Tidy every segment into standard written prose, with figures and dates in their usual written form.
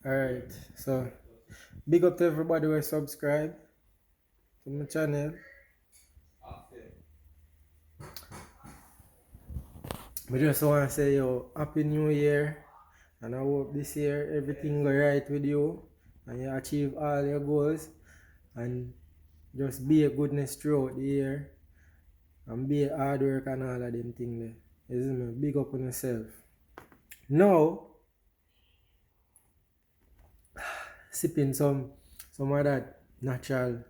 Alright, so big up to everybody who subscribe to my channel. I just want to say yo, Happy New Year, and I hope this year everything go right with you and you achieve all your goals and just be a goodness throughout the year and be a hard work and all of them things there. You see me? Big up on yourself. Now, sipping some of that natural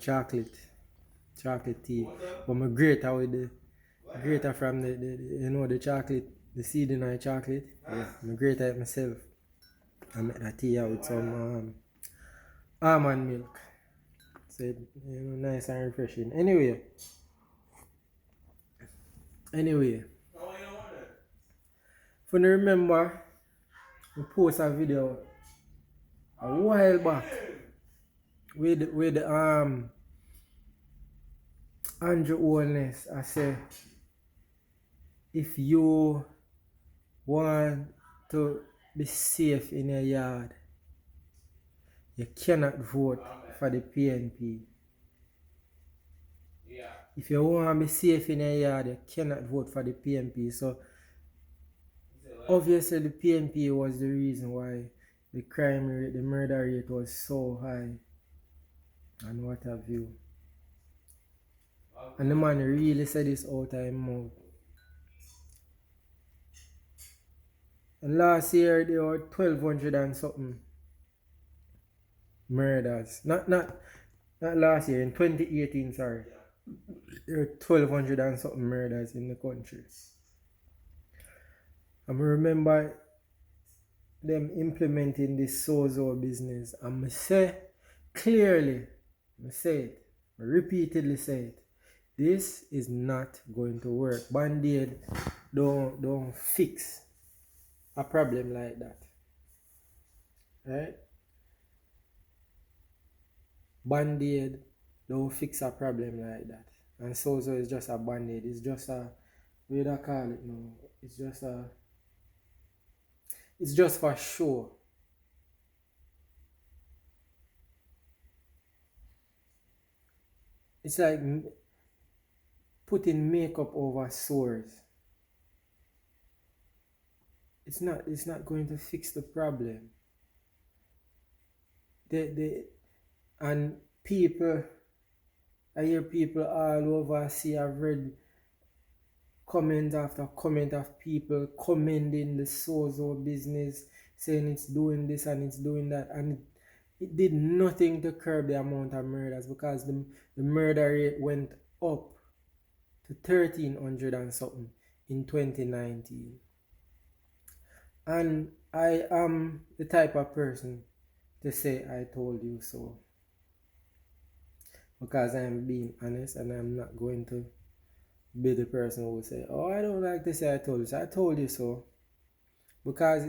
chocolate tea. But my greater with the greater from the chocolate, the seed in the chocolate. Yeah, I greater it myself. I make that tea out with some almond milk. So it, nice and refreshing. Anyway, if you remember, we post a video a while back with Andrew Holness. I said, if you want to be safe in your yard, you cannot vote for the PNP. If you want to be safe in your yard, you cannot vote for the PNP. So obviously the PNP was the reason why the crime rate, the murder rate was so high and what have you. And the man really said this out of his mouth. And last year there were 1,200 and something murders. Not last year, in 2018, sorry. There were 1,200 and something murders in the country. And I remember them implementing this ZOSO business. And I say clearly, I say it, I repeatedly say it, this is not going to work. Band-Aid don't fix a problem like that. Right? Band-Aid don't fix a problem like that. And ZOSO is just a band-aid. It's just a, what do you call it now? It's just for show. It's like putting makeup over sores. It's not going to fix the problem. And people, I hear people all over, I've read comment after comment of people commending the ZOSO business, saying it's doing this and it's doing that, and it did nothing to curb the amount of murders, because the murder rate went up to 1,300 and something in 2019. And I am the type of person to say I told you so, because I am being honest, and I'm not going to be the person who will say, oh, I don't like to say I told you so. I told you so, because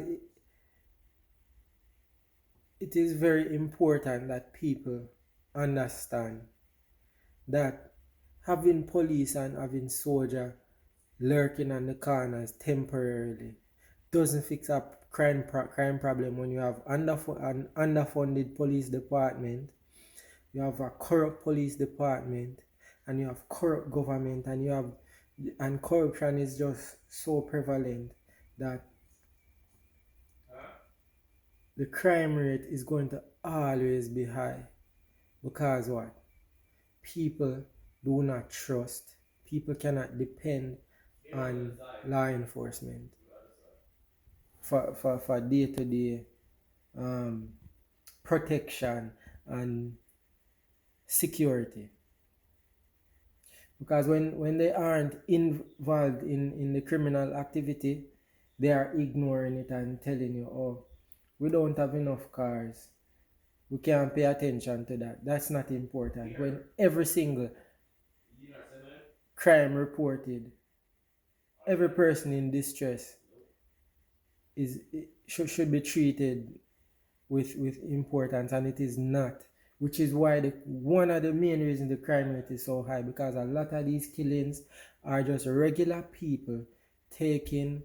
it is very important that people understand that having police and having soldier lurking on the corners temporarily doesn't fix up crime problem. When you have an underfunded police department, you have a corrupt police department, and you have corrupt government, and corruption is just so prevalent that the crime rate is going to always be high. Because what? People do not trust, people cannot depend on law enforcement for day-to-day protection and security. Because when they aren't involved in the criminal activity, they are ignoring it and telling you, oh, we don't have enough cars, we can't pay attention to that, that's not important. When every single crime reported, every person in distress should be treated with importance, and it is not. Which is why one of the main reasons the crime rate is so high, because a lot of these killings are just regular people taking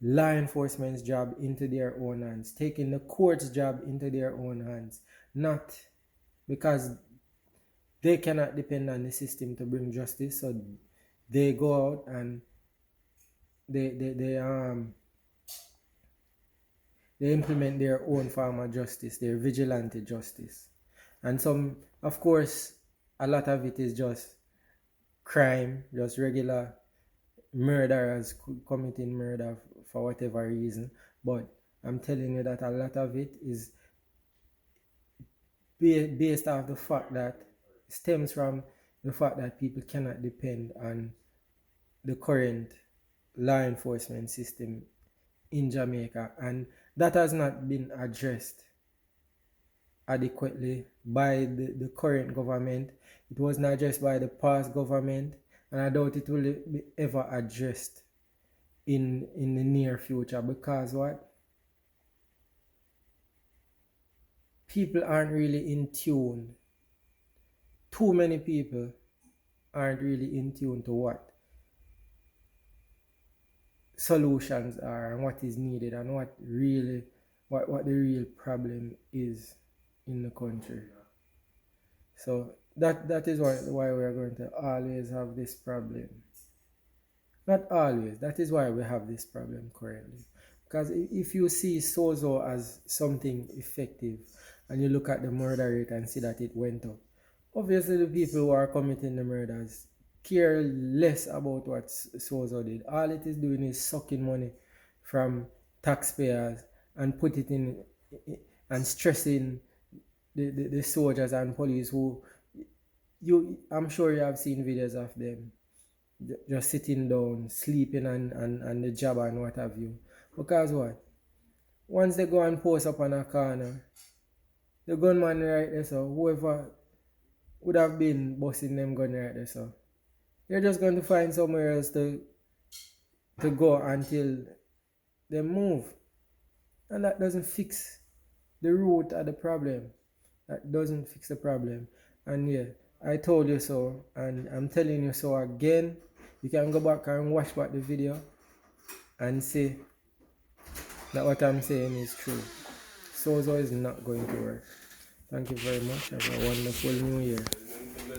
law enforcement's job into their own hands, taking the court's job into their own hands, not because they cannot depend on the system to bring justice, so they go out and they implement their own form of justice, their vigilante justice. And some, of course, a lot of it is just crime, just regular murderers committing murder for whatever reason. But I'm telling you that a lot of it is based off the fact that stems from the fact that people cannot depend on the current law enforcement system in Jamaica, and that has not been addressed adequately by the current government. It was not addressed by the past government, and I doubt it will be ever addressed in the near future, because what? People aren't really in tune. Too many people aren't really in tune to what solutions are and what is needed and what the real problem is in the country. So that is why we are going to always have this problem. Not always. That is why we have this problem currently. Because if you see ZOSO as something effective and you look at the murder rate and see that it went up, obviously the people who are committing the murders care less about what ZOSO did. All it is doing is sucking money from taxpayers and put it in and stressing the soldiers and police who I'm sure you have seen videos of them just sitting down, sleeping and the job and what have you. Because what? Once they go and post up on a corner, the gunman right there, so whoever would have been busting them gun right there, so they're just going to find somewhere else to go until they move. And that doesn't fix the root of the problem. That doesn't fix the problem. And yeah, I told you so, and I'm telling you so again. You can go back and watch back the video and see that what I'm saying is true. ZOSO is not going to work. Thank you very much. Have a wonderful new year.